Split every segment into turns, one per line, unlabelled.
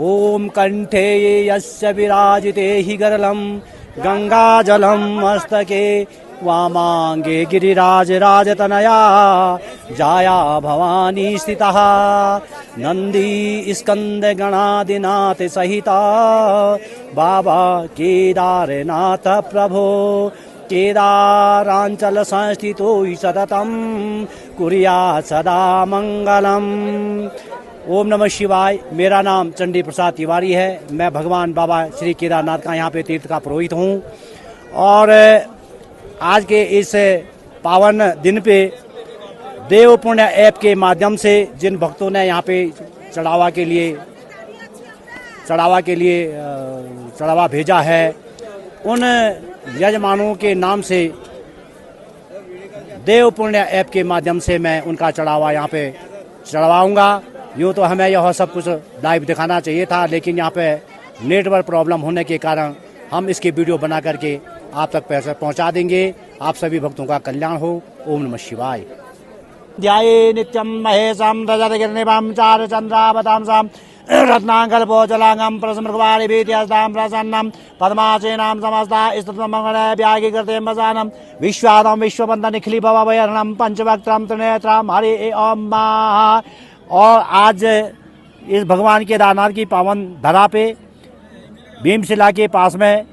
ओम कंठे यस्य विराजिते हि गरलं गंगाजलं मस्तके वामांगे गिरिराज राजतनया जाया भवानी स्थितः नंदी स्कंद गणादिनाथ सहिता बाबा केदारनाथ प्रभो केदारांचल संस्थितो सततं कुर्यात् सदा मंगलम। ओम नमः शिवाय। मेरा नाम चंडी प्रसाद तिवारी है। मैं भगवान बाबा श्री केदारनाथ का यहाँ पे तीर्थ का पुरोहित हूँ और आज के इस पावन दिन पे देव पुण्य ऐप के माध्यम से जिन भक्तों ने यहाँ पे चढ़ावा भेजा है उन यजमानों के नाम से देव पुण्य ऐप के माध्यम से मैं उनका चढ़ावा यहाँ पे चढ़वाऊँगा। यूँ तो हमें यह सब कुछ लाइव दिखाना चाहिए था, लेकिन यहाँ पे नेटवर्क प्रॉब्लम होने के कारण हम इसकी वीडियो बना करके आप तक पैसे पहुँचा देंगे। आप सभी भक्तों का कल्याण हो। ओम नमः शिवाय। ध्याये नित्यं महेशं रजतगिरिनिभं चारुचन्द्रावतांसं रत्नाकल्पोज्ज्वलांगं प्रसमृगवारिभीतिहस्तां प्रसन्नं पद्मासेनां समस्ता स्तुतिमङ्गले व्याघ्रकृते वसानं विश्वादं विश्ववन्दनं निखिलभवभयहरणं पंचवक्त्रं त्रिनेत्रं हरि ओम। और आज इस भगवान केदारनाथ की पावन धरा पे भीमशिला के पास में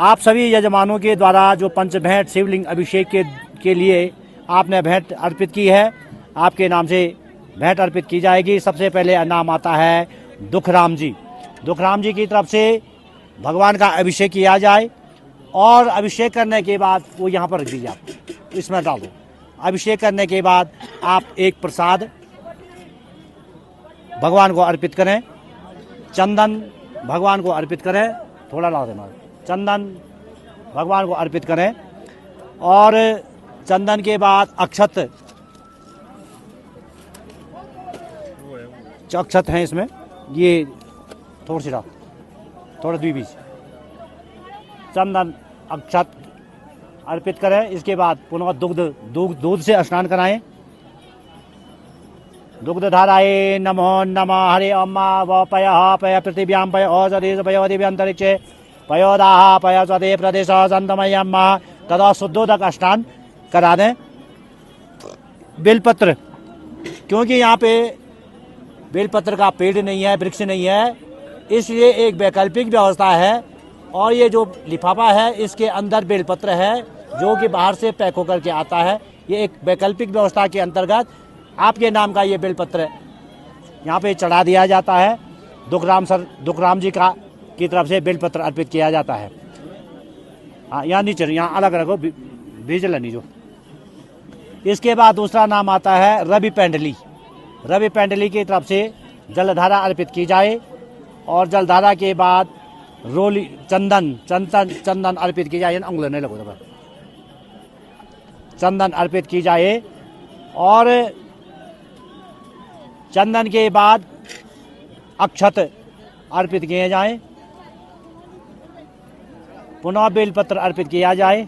आप सभी यजमानों के द्वारा जो पंचभेंट शिवलिंग अभिषेक के लिए आपने भेंट अर्पित की है, आपके नाम से भेंट अर्पित की जाएगी। सबसे पहले नाम आता है दुखराम जी। दुखराम जी की तरफ से भगवान का अभिषेक किया जाए और अभिषेक करने के बाद वो यहाँ पर रख दीजिए, आप इसमें डाल दो। अभिषेक करने के बाद आप एक प्रसाद भगवान को अर्पित करें, चंदन भगवान को अर्पित करें, थोड़ा ला देना, चंदन भगवान को अर्पित करें और चंदन के बाद अक्षत हैं इसमें, ये थोड़ी सी डाल, थोड़ा द्विबीज चंदन अक्षत अर्पित करें। इसके बाद पुनः दूध से स्नान कराएं। दुग्धधाराये नमो नमः हरि ओम। पय पय पृथिव्यां पय औषधि पयो दिव्य अंतरिक्षे पयोदाह पय स्वदे प्रदेश संतमयम तदा शुद्धोदक स्नान करा दें। बेलपत्र, क्योंकि यहाँ पे बेलपत्र का पेड़ नहीं है, वृक्ष नहीं है, इसलिए एक वैकल्पिक व्यवस्था है। और ये जो लिफाफा है इसके अंदर बेलपत्र है जो कि बाहर से पैक होकर के आता है। ये एक वैकल्पिक व्यवस्था के अंतर्गत आपके नाम का ये बेलपत्र यहाँ पे चढ़ा दिया जाता है। दुखराम जी की तरफ से बेलपत्र अर्पित किया जाता है। हाँ, यहाँ नीचे, यहाँ अलग रखो, भेजल नहीं जो। इसके बाद दूसरा नाम आता है रवि पेंडली। रवि पेंडली की तरफ से जलधारा अर्पित की जाए और जलधारा के बाद रोली चंदन अर्पित की जाए। उंगली नहीं लगो, चंदन अर्पित की जाए और चंदन के बाद अक्षत अर्पित किए जाएं। पुनः बेलपत्र अर्पित किया जाए।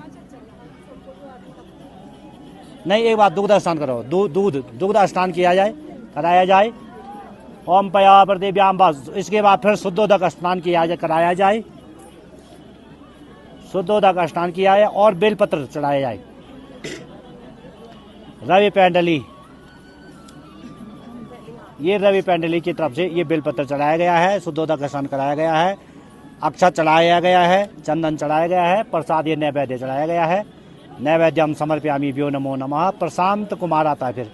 नहीं, एक बार दुग्ध स्नान करो, दुग्ध स्नान कराया जाए। ओम पया प्रतिव्याम बस। इसके बाद फिर शुद्धोदक स्नान कराया जाए, शुद्धोदक स्नान किया जाए और बेलपत्र चढ़ाया जाए। रवि पेंडली, ये रवि पेंडली की तरफ से ये बेलपत्र चढ़ाया गया है, शुद्धोदक स्नान कराया गया है, अक्षत चढ़ाया गया है, चंदन चढ़ाया गया है, प्रसाद ये नैवेद्य चढ़ाया गया है। नैवेद्यम समर्पयामि व्यो नमो नमः। प्रशांत कुमार आता है, फिर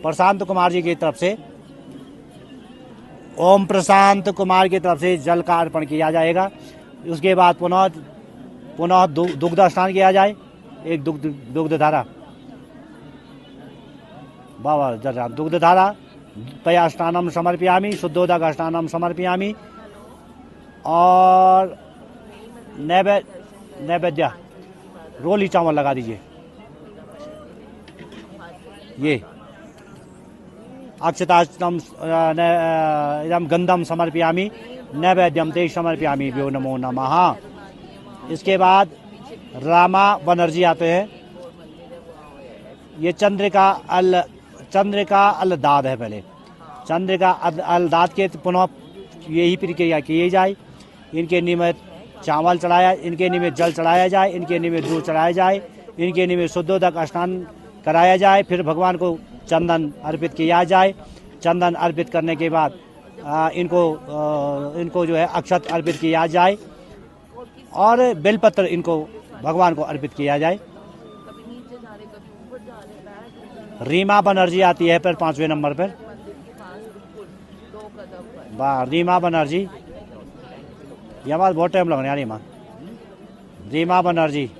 प्रशांत कुमार जी की तरफ से ओम प्रशांत कुमार की तरफ से जल का अर्पण किया जाएगा। उसके बाद पुनः दुग्ध स्नान किया जाए। एक दुग्धधारा बाबा जरा दुग्धधारा पया स्नानम समर्पयामि, शुद्धोदक स्नानम समर्पयामि और नैवेद्य रोली चावल लगा दीजिए। ये अक्षतास्तम इदम गंधम समर्पयामि नैवेद्यम ते समर्पयामि व्यो नमो नमः। इसके बाद रामा बनर्जी आते हैं। ये चंद्रिका अल दाद है। पहले चंद्रिका अलदात के पुनः यही प्रक्रिया की जाए। इनके निमित्त चावल चढ़ाया, इनके निमित्त जल चढ़ाया जाए, इनके निमित्त दूध चढ़ाया जाए, इनके निमित्त शुद्धोदक स्नान कराया जाए। फिर भगवान को चंदन अर्पित किया जाए। चंदन अर्पित करने के बाद इनको जो है अक्षत अर्पित किया जाए और बेलपत्र इनको भगवान को अर्पित किया जाए। रीमा बनर्जी आती है फिर 5वें नंबर पर। वाह, रीमा बनर्जी, यह बात बहुत टाइम लगने यार। रीमा बनर्जी,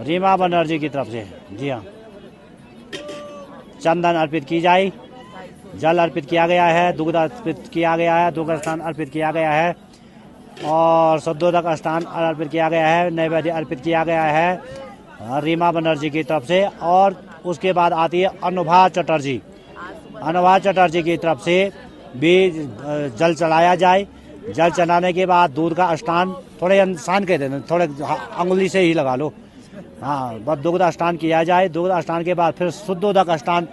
रीमा बनर्जी की तरफ से, जी हाँ। चंदन अर्पित की जाए, जल अर्पित किया गया है, दूध अर्पित किया गया है, दूध स्नान अर्पित किया गया है और शुद्धोदक स्नान अर्पित किया गया है, नैवेद्य अर्पित किया गया है रीमा बनर्जी की तरफ से। और उसके बाद आती है अनुभा चटर्जी। अनुभा चटर्जी की तरफ से भी जल चढ़ाया जाए। जल चढ़ाने के बाद दूध का स्नान, थोड़े इंसान के देना, थोड़े अंगुली से ही लगा लो, हाँ, बस दूध स्नान किया जाए। दूध स्नान के बाद फिर शुद्धोदक स्नान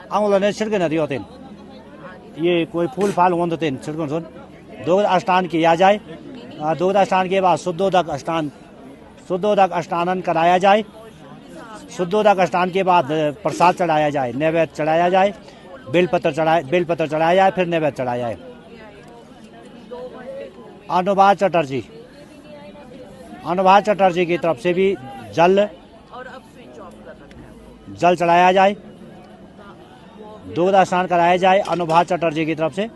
अंगुलों ने छिड़के नहीं होते, ये कोई फूल फाल होते छिड़कन सुन। दूध स्नान किया जाए। दूध स्नान के बाद शुद्धोदक स्नान कराया जाए। शुद्धोदक स्नान के बाद प्रसाद चढ़ाया जाए, नैवेद्य चढ़ाया जाए, बेलपत्र चढ़ाया जाए, फिर नैवेद्य चढ़ाया जाए। अनुभा चटर्जी, अनुभा चटर्जी की तरफ से भी जल चढ़ाया जाए, दूध स्नान कराया जाए। अनुभा चटर्जी की तरफ से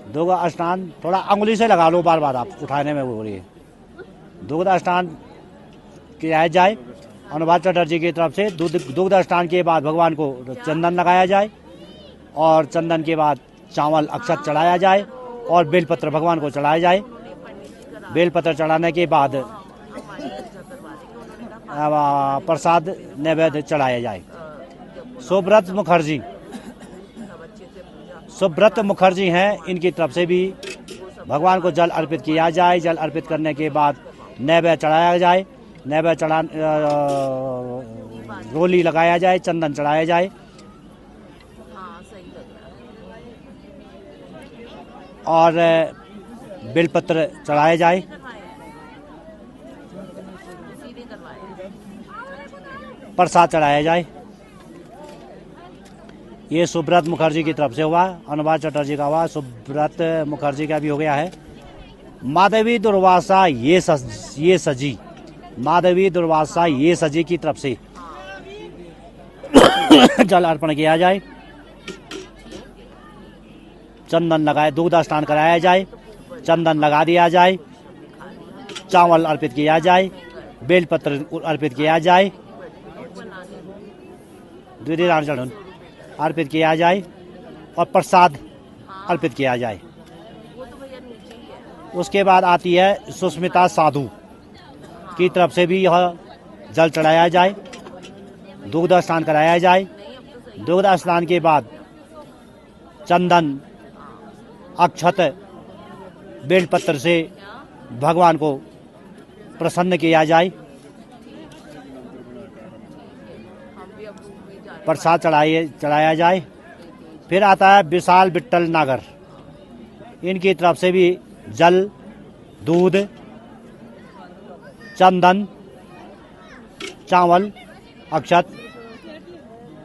दूध स्नान, थोड़ा अंगुली से लगा लो, बार बार आप उठाने में वो हो रही है। दूध स्नान किया जाए अनुभा चटर्जी की तरफ से। दूध स्नान के बाद भगवान को चंदन लगाया जाए और चंदन के बाद चावल अक्षत चढ़ाया जाए और बेलपत्र भगवान को चढ़ाया जाए। बेलपत्र चढ़ाने के बाद प्रसाद नैवेद्य चढ़ाया जाए। सुब्रत मुखर्जी, सुब्रत मुखर्जी हैं, इनकी तरफ से भी भगवान को जल अर्पित किया जाए। जल अर्पित करने के बाद नैवेद्य चढ़ाया जाए। नैवेद्य रोली लगाया जाए, चंदन चढ़ाया जाए और बेलपत्र चढ़ाया जाए। प्रसाद चढ़ाया जाए। ये सुब्रत मुखर्जी की तरफ से हुआ। अनुभा चटर्जी का हुआ, सुब्रत मुखर्जी का भी हो गया है। माधवी दुर्वासा ये सजी, माधवी दुर्वासा ये सजी की तरफ से जल अर्पण किया जाए। चंदन लगाए, दूध स्नान कराया जाए, चंदन लगा दिया जाए, चावल अर्पित किया जाए, बेलपत्र अर्पित किया जाए, अर्पित किया जाए और प्रसाद अर्पित किया जाए। उसके बाद आती है सुस्मिता साधु की तरफ से भी यह जल चढ़ाया जाए, दूध स्नान कराया जाए। दूध स्नान के बाद चंदन अक्षत बेलपत्र से भगवान को प्रसन्न किया जाए। प्रसाद चढ़ाया जाए। फिर आता है विशाल विट्ठल नागर, इनकी तरफ से भी जल, दूध, चंदन, चावल, अक्षत,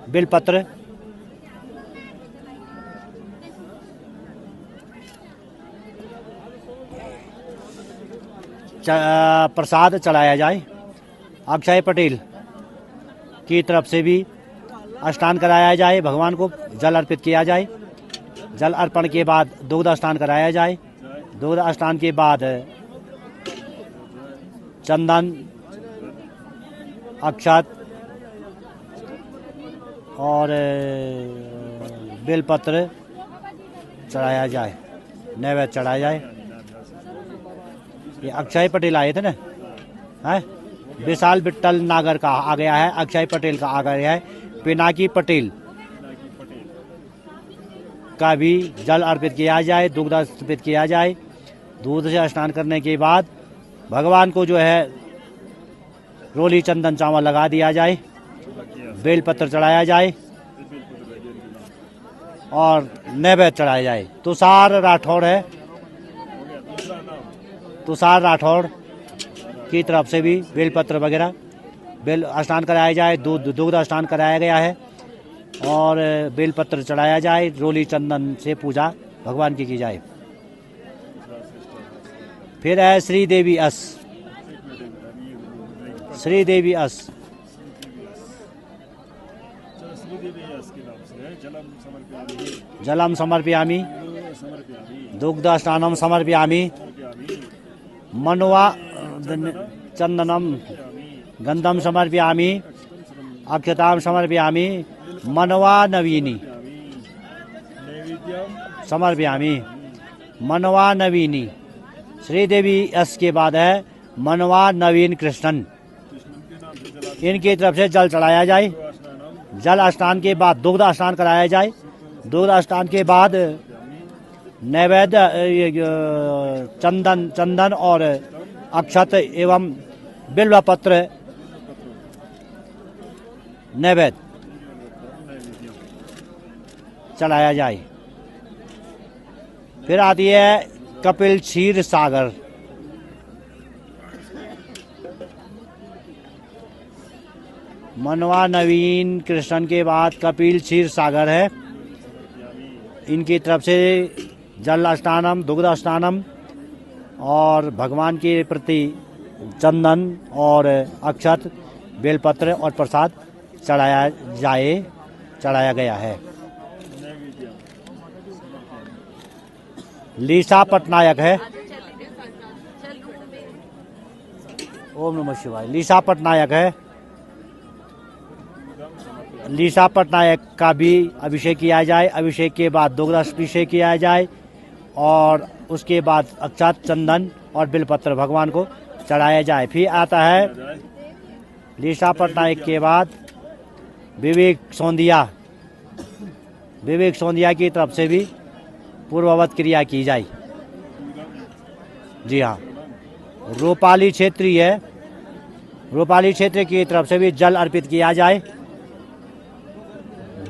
बेलपत्र प्रसाद चढ़ाया जाए। अक्षय पटेल की तरफ से भी स्नान कराया जाए, भगवान को जल अर्पित किया जाए। जल अर्पण के बाद दूध स्नान कराया जाए। दूध स्नान के बाद चंदन, अक्षत और बेलपत्र चढ़ाया जाए, नैवेद्य चढ़ाया जाए। ये अक्षय पटेल आए थे ना, है विशाल विट्ठल नागर का आ गया है, अक्षय पटेल का आ गया है। पिनाकी पटेल का भी जल अर्पित किया जाए, दूध अर्पित किया जाए। दूध से स्नान करने के बाद भगवान को जो है रोली चंदन चावल लगा दिया जाए, बेलपत्र चढ़ाया जाए और नैवेद्य चढ़ाया जाए। तुषार राठौड़ है, तुषार राठौड़ की तरफ से भी बेलपत्र वगैरह बेल स्नान कराया जाए, दुग्ध स्नान कराया गया है और बेलपत्र चढ़ाया जाए, रोली चंदन से पूजा भगवान की जाए। फिर है श्रीदेवी अस, श्रीदेवी अस, जलम समर्पयामि, दुग्ध स्नानम समर्पयामि, मनवा चंदनम गंधम समर्पयामि, अक्षताम समर्पयामि, मनवा नवीनी समर्पयामि, मनवा नवीनी। श्रीदेवी यश के बाद है मनवा नवीन कृष्णन, इनकी तरफ से जल चढ़ाया जाए। जल स्नान के बाद दुग्ध स्नान कराया जाए। दुग्ध स्नान के बाद नैवेद्य चंदन और अक्षत एवं बिल्व पत्र नैवेद्य चढ़ाया जाए। फिर आती है कपिल क्षीर सागर, मनवा नवीन कृष्ण के बाद कपिल क्षीर सागर है, इनकी तरफ से जल स्नानम दुग्ध स्नानम और भगवान के प्रति चंदन और अक्षत बेलपत्र और प्रसाद चढ़ाया गया है। लीसा पटनायक है, ओम नमः शिवाय। लीसा पटनायक है, लीसा पटनायक का भी अभिषेक किया जाए। अभिषेक के बाद दुग्ध अभिषेक किया जाए और उसके बाद अक्षत चंदन और बिलपत्र भगवान को चढ़ाया जाए। फिर आता है लीसा पटनायक के बाद विवेक सोंधिया, विवेक सोंधिया की तरफ से भी पूर्ववत क्रिया की जाए। जी हाँ, रूपाली क्षेत्री है, रूपाली क्षेत्र की तरफ से भी जल अर्पित किया जाए।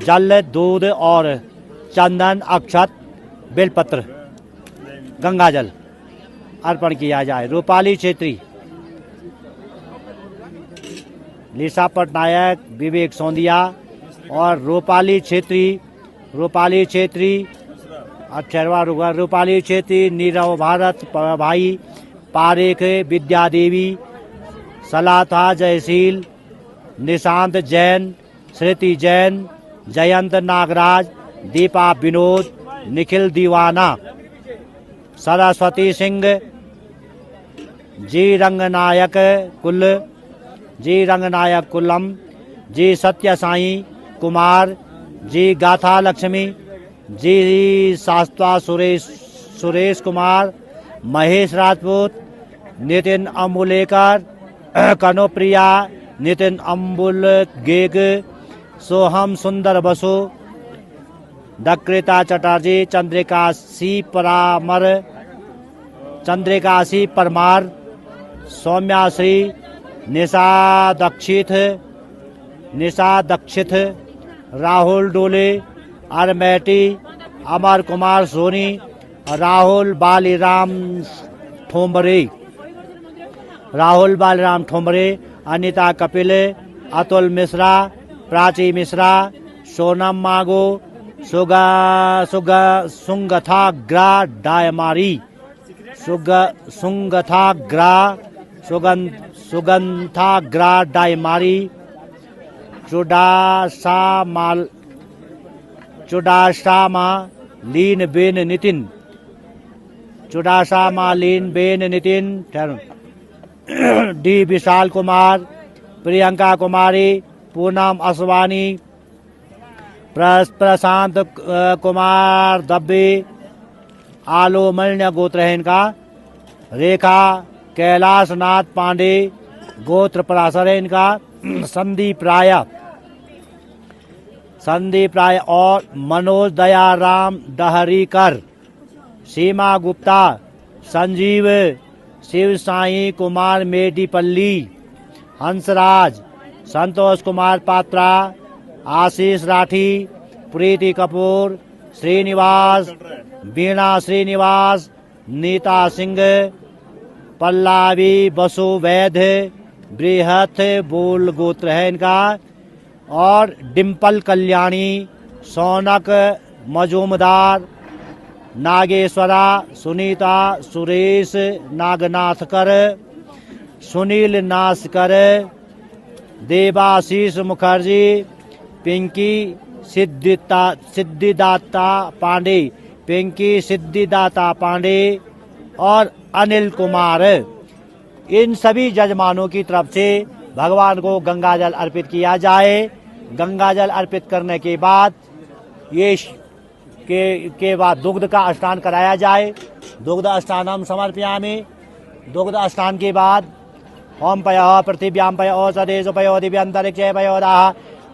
जल दूध और चंदन अक्षत बेलपत्र गंगा जल अर्पण किया जाए। रूपाली क्षेत्री, लीसा पटनायक, विवेक सोंधिया और रूपाली क्षेत्री। रूपाली क्षेत्री अक्षरवा रूपाली क्षेत्री, नीरव भारत भाई पारेख, विद्या देवी, सलाथा जयशील, निशांत जैन, श्रुति जैन, जयंत नागराज, दीपा विनोद, निखिल दीवाना, सरस्वती सिंह, जी रंगनायक कुल, जी रंगनायक कुलम, जी सत्य साई कुमार, जी गाथा लक्ष्मी, जी शास्त्रा सुरेश कुमार, महेश राजपूत, नितिन अम्बुलेकर, कनुप्रिया, नितिन अम्बुल गेग, सोहम सुंदर बसु, दकृता चटर्जी, चंद्रिका सी परमार, सौम्याश्री, निशा दक्षित, राहुल डोले, अरमेटी, अमर कुमार सोनी, राहुल बालीराम ठोंबरे, अनिता कपिल, अतुल मिश्रा, प्राची मिश्रा, सोनम मागो, सुंगथाग्रा डायमारी, सुगंथाग्रा डायमारी, चुडासामा लीन बेन नितिन, डी विशाल कुमार, प्रियंका कुमारी, पूनम असवानी, प्रशांत कुमार दब्बे, आलोमल्य गोत्र है इनका, रेखा कैलाश नाथ पांडे गोत्र पराशर है इनका, संदीप राय और मनोज दयाराम डहरीकर, सीमा गुप्ता, संजीव, शिव साई कुमार मेडीपल्ली, हंसराज, संतोष कुमार पात्रा, आशीष राठी, प्रीति कपूर, श्रीनिवास, वीणा श्रीनिवास, नीता सिंह, पल्लावी बसु वैद्य, बृहत बोल गोत्र है इनका, और डिम्पल कल्याणी, सौनक मजूमदार, नागेश्वरा, सुनीता, सुरेश नागनाथकर, सुनील नासकर, देवाशीष मुखर्जी, पिंकी सिद्धिदाता पांडे, पिंकी सिद्धिदाता पांडे और अनिल कुमार। इन सभी जजमानों की तरफ से भगवान को गंगा जल अर्पित किया जाए। गंगा जल अर्पित करने के बाद ये के बाद दुग्ध का स्नान कराया जाए। दुग्ध स्नानम समर्पयामि। दुग्ध स्नान के बाद ओम पयो पृथिव्याम पयो ओषधेश पयो दिव्यंतरिक्षे पयोदाः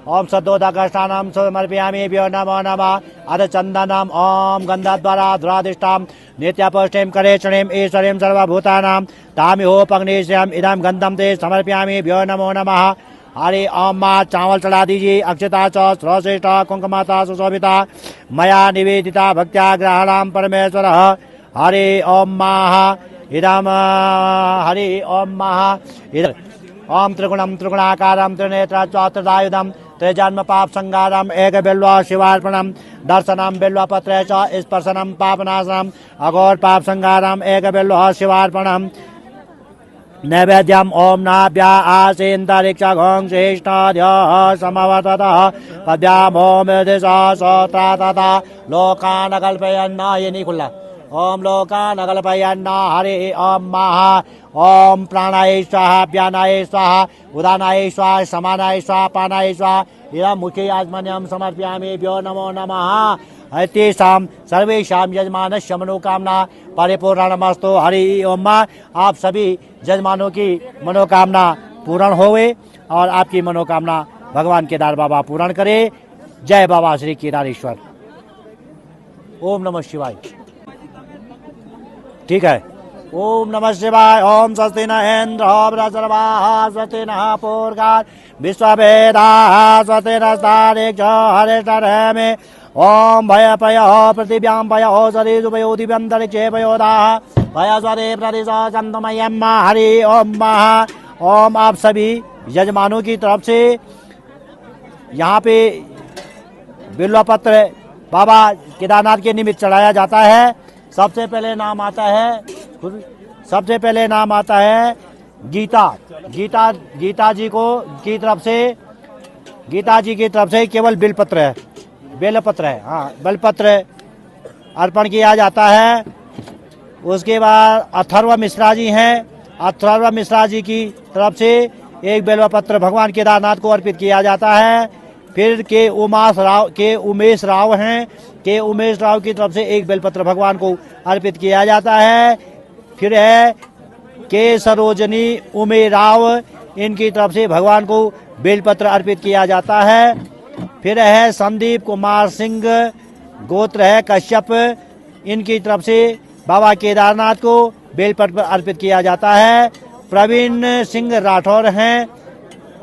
ओम सदोदक स्नानम समर्पयामि। व्यो नमो नमः। अथ चंदनम ओम गंधद्वारा ध्रादिष्टां नित्यपुष्टिं करेक्षणीं ईश्वरीं सर्वभूतानां तामिहोपग्नेश्यम् इदं गंधं ते समर्पयामि। व्यो नमो नमः। हरे ओम माँ चावल चढ़ा दीजिए। अक्षता च सर्वश्रेष्ठ कुंकुमाता सुशोभिता मया निवेदिता भक्त्या ग्रहणाम परमेश्वर। हरे ओम माह इदम हरे ओम माह इदम ओम त्रिगुणम त्रिगुणाकारम त्रिनेत्र चौत्रदायुधम त्रिजन्म पाप संगारम एक बिल्व शिवार्पणम दर्शनम बिल्वपत्र च स्पर्शनम पापनाशनम अघोर पाप संगारम एक बिल्व शिवार्पणम नैवेद्यम ओम नाभ्या आसेन्दरिक्ष घों श्रेष्ठाद्य समवर्ततः पद्याम ओम दिशा सोत्रा तथा लोकान कल्पयन्न। ये नहीं खुला। ओम लोकान कल्पयन्न। हरे ओम महा ओम प्राणाय स्वाहा व्यानाय स्वाहा उदानाय स्वाहा समानाय स्वाहा पानाय स्वाहा इदं मुखे आत्मन्यं समर्पयामि। व्यो नमो नमः। तेषां सर्वेषां यजमानस्य मनोकामना परिपूर्णमस्तु। हरि ओम। आप सभी यजमानों की मनोकामना पूर्ण होवे और आपकी मनोकामना भगवान केदार बाबा पूर्ण करे। जय बाबा श्री केदारेश्वर। ओम नमः शिवाय। ठीक है। ओम नमः शिवाय। ओम स्वस्ति न इंद्र बृहस्पतिर्वाः स्वस्ति नः पूर्वा विश्ववेदाः स्वस्ति नस्तारिक्षो हरिष्ठिर्मे। ओम भय पय पृथिव्याम पय ओषधेषु पयो दिव्यंतरिक्षे पयोदाः भयस्वरे प्रदिशो चंदमयम्। हरि ओम महा। ओम आप सभी यजमानों की तरफ से यहाँ पे बिल्वपत्र बाबा केदारनाथ के निमित्त चढ़ाया जाता है। सबसे पहले नाम आता है गीता जी की तरफ से केवल बेलपत्र है। हाँ, बेलपत्र अर्पण किया जाता है। उसके बाद अथर्व मिश्रा जी हैं। अथर्व मिश्रा जी की तरफ से एक बेलपत्र भगवान केदारनाथ को अर्पित किया जाता है। फिर के उमेश राव हैं। के उमेश राव की तरफ से एक बेलपत्र भगवान को अर्पित किया जाता है। फिर है के सरोजनी उमे राव, इनकी तरफ से भगवान को बेलपत्र अर्पित किया जाता है। फिर है संदीप कुमार सिंह, गोत्र है कश्यप, इनकी तरफ से बाबा केदारनाथ को बेलपत्र अर्पित किया जाता है। प्रवीण सिंह राठौर हैं,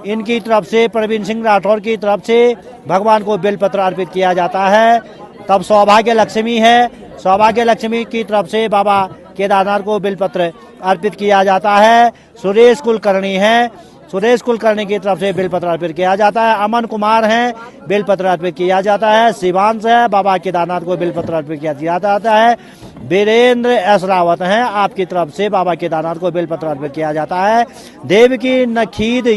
इनकी तरफ से प्रवीण सिंह राठौर की तरफ से भगवान को बेलपत्र अर्पित किया जाता है। तब सौभाग्य लक्ष्मी है। सौभाग्य लक्ष्मी की तरफ से बाबा केदारनाथ को बेलपत्र अर्पित किया जाता है। सुरेश कुलकर्णी है। सुरेश कुलकर्णी की तरफ से बेलपत्र अर्पित किया जाता है। अमन कुमार हैं, बेलपत्र अर्पित किया जाता है। शिवांश है, बाबा केदारनाथ को बेलपत्र अर्पित किया जाता है। वीरेंद्र एस रावत हैं, आपकी तरफ से बाबा केदारनाथ को बेलपत्र अर्पित किया जाता है। देवकी नखीद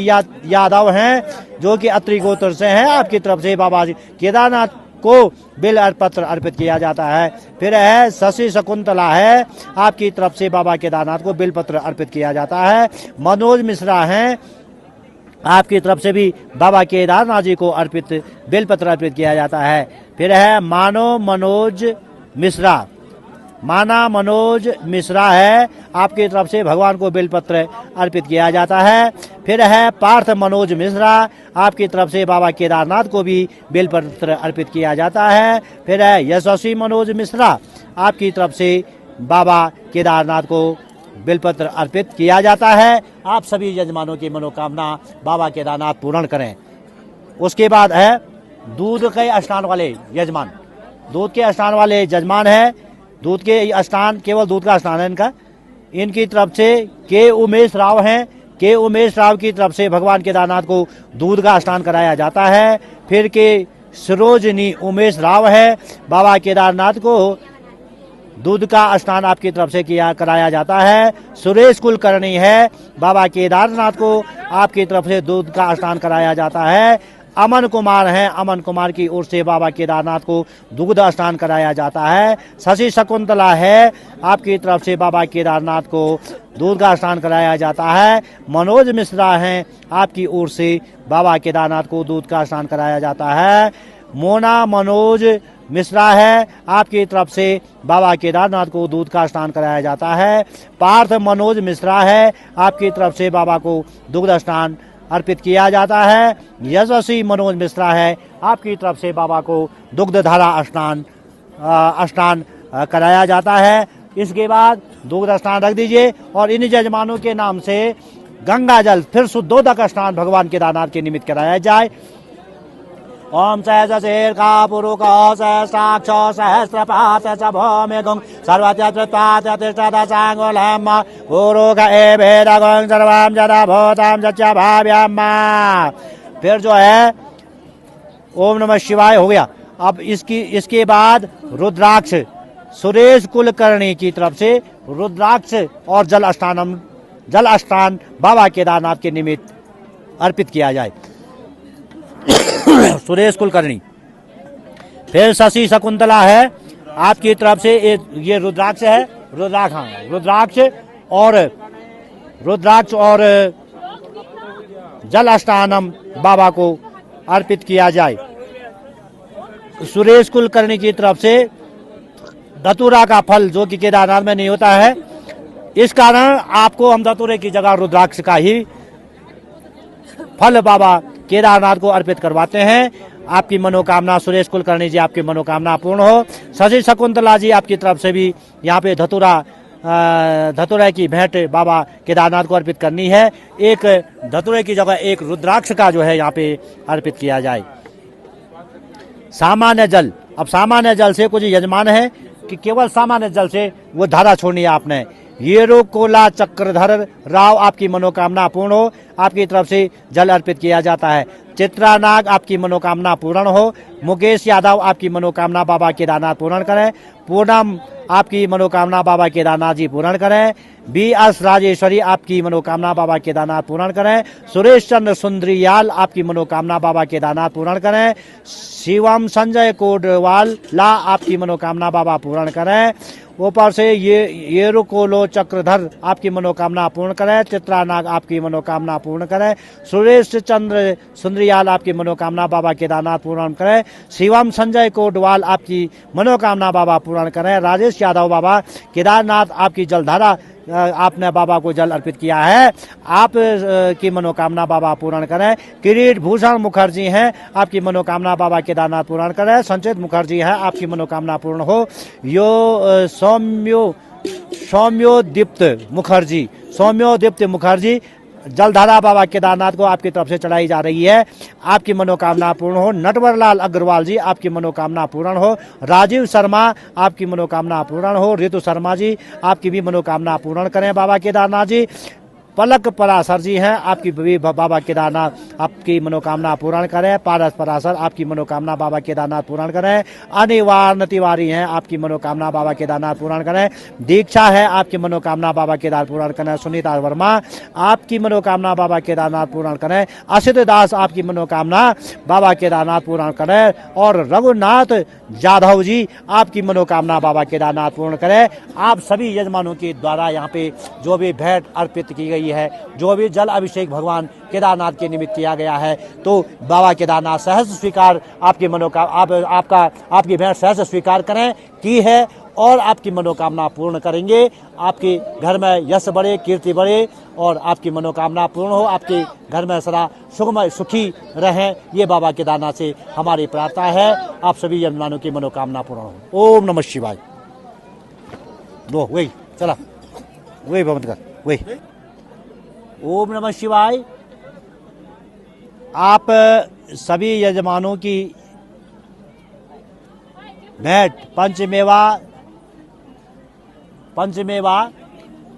यादव हैं, जो कि अत्रि गोत्र से हैं, आपकी तरफ से बाबा केदारनाथ को बेलपत्र अर्पित किया जाता है। फिर है शशि शकुंतला है, आपकी तरफ से बाबा केदारनाथ को बेलपत्र अर्पित किया जाता है। मनोज मिश्रा हैं, आपकी तरफ से भी बाबा केदारनाथ जी को बेलपत्र अर्पित किया जाता है। फिर है माना मनोज मिश्रा है, आपकी तरफ से भगवान को बेलपत्र अर्पित किया जाता है। फिर है पार्थ मनोज मिश्रा, आपकी तरफ से बाबा केदारनाथ को भी बेलपत्र अर्पित किया जाता है। फिर है यशस्वी मनोज मिश्रा, आपकी तरफ से बाबा केदारनाथ को बेलपत्र अर्पित किया जाता है। आप सभी यजमानों की मनोकामना बाबा केदारनाथ पूर्ण करें। उसके बाद है दूध के स्नान वाले यजमान। दूध के स्नान वाले यजमान है, दूध के स्नान, केवल दूध का स्नान है इनका। इनकी तरफ से के उमेश राव हैं, के उमेश राव की तरफ से भगवान केदारनाथ को दूध का स्नान कराया जाता है। फिर के सरोजनी उमेश राव है, बाबा केदारनाथ को दूध का स्नान आपकी तरफ से कराया जाता है। सुरेश कुलकर्णी है, बाबा केदारनाथ को आपकी तरफ से दूध का स्नान कराया जाता है। अमन कुमार हैं, अमन कुमार की ओर से बाबा केदारनाथ को दुग्ध स्नान कराया जाता है। शशि शकुंतला है, आपकी तरफ से बाबा केदारनाथ को दूध का स्नान कराया जाता है। मनोज मिश्रा हैं, आपकी ओर से बाबा केदारनाथ को दूध का स्नान कराया जाता है। मोना मनोज मिश्रा है, आपकी तरफ से बाबा केदारनाथ को दूध का स्नान कराया जाता है। पार्थ मनोज मिश्रा है, आपकी तरफ से बाबा को दुग्ध स्नान अर्पित किया जाता है। यशस्वी मनोज मिश्रा है, आपकी तरफ से बाबा को दुग्ध धारा स्नान कराया जाता है। इसके बाद दुग्ध स्नान रख दीजिए और इन यजमानों के नाम से गंगा जल फिर शुद्धोदक स्नान भगवान केदारनाथ के निमित्त कराया जाए। ओम सहस्र का पुरुष सहस्राक्ष सहस्रपात भौमिगुं सर्वत्यतिष्ठदासांगुलम पुरुष एवेदगुं सर्वं जदा भूतं सच्चा भाव्यम। फिर जो है ओम नमः शिवाय हो गया। अब इसके बाद रुद्राक्ष सुरेश कुलकर्णी की तरफ से रुद्राक्ष और जल स्नान बाबा केदारनाथ के निमित्त अर्पित किया जाए। सुरेश कुलकर्णी। फिर शशि शकुंतला है, आपकी तरफ से ये रुद्राक्ष है, रुद्राक्ष और जल स्नानम बाबा को अर्पित किया जाए। सुरेश कुलकर्णी की तरफ से धतूरा का फल जो कि केदारनाथ में नहीं होता है, इस कारण आपको हम धतूरे की जगह रुद्राक्ष का ही फल बाबा केदारनाथ को अर्पित करवाते हैं। आपकी मनोकामना सुरेश कुलकर्णी जी, आपकी मनोकामना पूर्ण हो। शशि शकुंतला जी, आपकी तरफ से भी यहाँ पे धतूरा की भेंट बाबा केदारनाथ को अर्पित करनी है। एक धतूरे की जगह एक रुद्राक्ष का जो है यहाँ पे अर्पित किया जाए। सामान्य जल, अब सामान्य जल से कुछ यजमान है कि केवल सामान्य जल से वो धारा छोड़नी है आपने। येरो कोला चक्रधर राव, आपकी मनोकामना पूर्ण हो, आपकी तरफ से जल अर्पित किया जाता है। चित्रा नाग, आपकी मनोकामना पूर्ण हो। मुकेश यादव, आपकी मनोकामना बाबा केदारनाथ पूर्ण करें। पूनम, आपकी मनोकामना बाबा केदारनाथ जी पूर्ण करें। BS राजेश्वरी, आपकी मनोकामना बाबा केदारनाथ पूर्ण करें। सुरेश चंद्र सुंदरियाल, आपकी मनोकामना बाबा केदारनाथ पूर्ण करें। शिवम संजय कोडवाला, आपकी मनोकामना बाबा पूर्ण करें। ऊपर से ये रुकोलो चक्रधर, आपकी मनोकामना पूर्ण करें। चित्रानाग, आपकी मनोकामना पूर्ण करें। सुरेश चंद्र सुंदरियाल, आपकी मनोकामना बाबा केदारनाथ पूर्ण करें। शिवम संजय कोडवाल, आपकी मनोकामना बाबा पूर्ण करें। राजेश यादव, बाबा केदारनाथ आपकी जलधारा आपने बाबा को जल अर्पित किया है, आप की मनोकामना बाबा पूर्ण करें। किरीट भूषण मुखर्जी हैं, आपकी मनोकामना बाबा केदारनाथ पूर्ण करें। संचित मुखर्जी हैं, आपकी मनोकामना पूर्ण हो। यो सौम्योदीप्त मुखर्जी, जलधारा बाबा केदारनाथ को आपकी तरफ से चढ़ाई जा रही है, आपकी मनोकामना पूर्ण हो। नटवरलाल अग्रवाल जी, आपकी मनोकामना पूर्ण हो। राजीव शर्मा, आपकी मनोकामना पूर्ण हो। ऋतु शर्मा जी, आपकी भी मनोकामना पूर्ण करें बाबा केदारनाथ जी। पलक पराशर जी हैं, आपकी भी बाबा केदारनाथ आपकी मनोकामना पूर्ण करें। पारस पराशर, आपकी मनोकामना बाबा केदारनाथ पूर्ण करें। अनिवार्य तिवारी हैं, आपकी मनोकामना बाबा केदारनाथ पूर्ण करें। दीक्षा है, आपकी मनोकामना बाबा केदारनाथ पूर्ण करें। सुनीता वर्मा, आपकी मनोकामना बाबा केदारनाथ पूर्ण करें। असित दास, आपकी मनोकामना बाबा केदारनाथ पूर्ण करें। और रघुनाथ जाधव जी, आपकी मनोकामना बाबा केदारनाथ पूर्ण करें। आप सभी यजमानों के द्वारा यहाँ पे जो भी भेंट अर्पित की गई है, जो भी जल अभिषेक भगवान केदारनाथ के निमित्त किया गया है, तो बाबा केदारनाथ सहज स्वीकार आपकी आपकी भेंट सहज स्वीकार करें की है और आपकी मनोकामना पूर्ण करेंगे। आपके घर में यश बढ़े, कीर्ति बढ़े और आपकी मनोकामना पूर्ण हो। आपके घर में सदा सुखमय सुखी रहें, ये बाबा केदारनाथ से हमारी प्रार्थना है। आप सभी यजमानों की मनोकामना पूर्ण हो। ओम नमः शिवाय। दो वही चला वही बंद कर वही। ओम नमः शिवाय। आप सभी यजमानों की भेंट पंचमेवा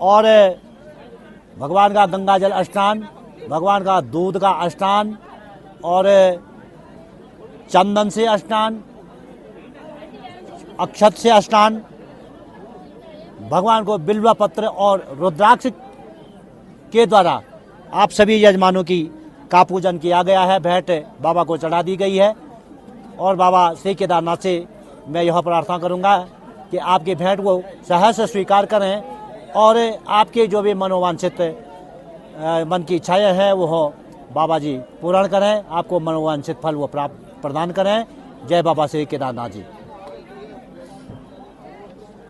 और भगवान का गंगा जल स्नान, भगवान का दूध का स्नान और चंदन से स्नान, अक्षत से स्नान, भगवान को बिल्व पत्र और रुद्राक्ष के द्वारा आप सभी यजमानों का पूजन किया गया है। भेंट बाबा को चढ़ा दी गई है और बाबा श्री केदारनाथ से मैं यह प्रार्थना करूंगा कि आपकी भेंट को सहर्ष स्वीकार करें और आपके जो भी मनोवांछित मन की इच्छाएं हैं वो बाबा जी पूर्ण करें, आपको मनोवांछित फल वो प्रदान करें। जय बाबा श्री केदारनाथ जी।